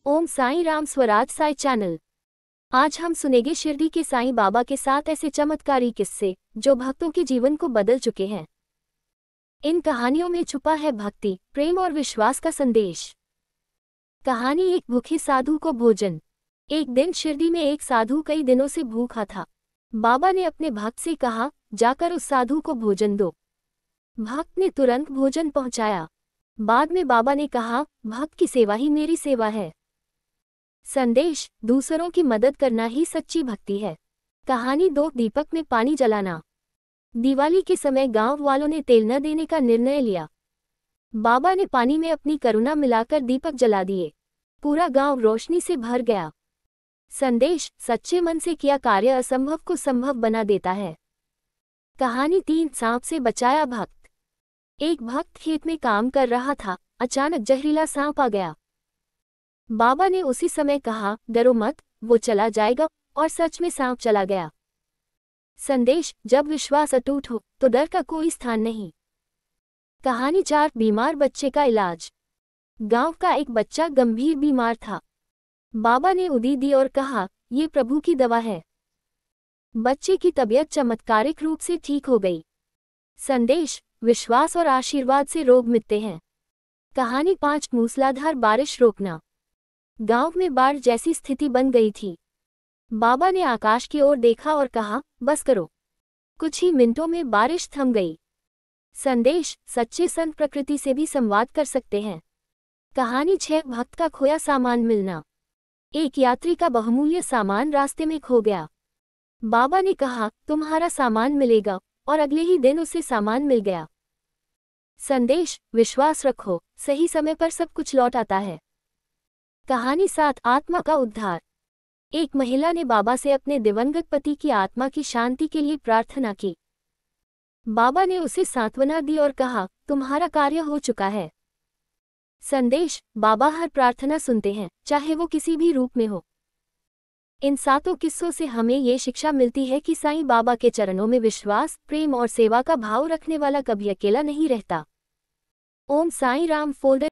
Om Sai Ram Swaraj Sai channel. आज हम सुनेंगे शिरडी के साईं बाबा के साथ ऐसे चमत्कारी किस्से जो भक्तों के जीवन को बदल चुके हैं। इन कहानियों में छुपा है भक्ति, प्रेम और विश्वास का संदेश। कहानी एक भूखे साधु को भोजन। एक दिन शिरडी में एक साधु कई दिनों से भूखा था। बाबा ने अपने भक्त से कहा, जाकर उस साधु को भोजन दो। भक्त ने तुरंत भोजन पहुंचाया। बाद में बाबा ने कहा, भक्त की सेवा ही मेरी सेवा है। संदेश: दूसरों की मदद करना ही सच्ची भक्ति है। कहानी 2 दीपक में पानी जलाना। दिवाली के समय गांव वालों ने तेल न देने का निर्णय लिया। बाबा ने पानी में अपनी करुणा मिलाकर दीपक जला दिए। पूरा गांव रोशनी से भर गया। संदेश: सच्चे मन से किया कार्य असंभव को संभव बना देता है। कहानी 3 सांप से बचाया भक्त। एक भक्त खेत में काम कर रहा था। अचानक जहरीला सांप आ गया। बाबा ने उसी समय कहा, डरो मत, वो चला जाएगा। और सच में सांप चला गया। संदेश: जब विश्वास अटूट हो तो डर का कोई स्थान नहीं। कहानी 4 बीमार बच्चे का इलाज। गांव का एक बच्चा गंभीर बीमार था। बाबा ने उदी दी और कहा, ये प्रभु की दवा है। बच्चे की तबीयत चमत्कारिक रूप से ठीक हो गई। संदेश: विश्वास और आशीर्वाद से रोग मिटते हैं। कहानी 5 मूसलाधार बारिश रोकना। गांव में बाढ़ जैसी स्थिति बन गई थी। बाबा ने आकाश की ओर देखा और कहा, बस करो। कुछ ही मिनटों में बारिश थम गई। संदेश: सच्चे संत प्रकृति से भी संवाद कर सकते हैं। कहानी 6 भक्त का खोया सामान मिलना। एक यात्री का बहुमूल्य सामान रास्ते में खो गया। बाबा ने कहा, तुम्हारा सामान मिलेगा। और अगले ही दिन उसे सामान मिल गया। संदेश: विश्वास रखो, सही समय पर सब कुछ लौट आता है। कहानी 7 आत्मा का उद्धार। एक महिला ने बाबा से अपने दिवंगत पति की आत्मा की शांति के लिए प्रार्थना की। बाबा ने उसे सांत्वना दी और कहा, तुम्हारा कार्य हो चुका है। संदेश: बाबा हर प्रार्थना सुनते हैं, चाहे वो किसी भी रूप में हो। इन 7 किस्सों से हमें ये शिक्षा मिलती है कि साईं बाबा के चरणों में विश्वास, प्रेम और सेवा का भाव रखने वाला कभी अकेला नहीं रहता। ओम साईं राम। फोल्डर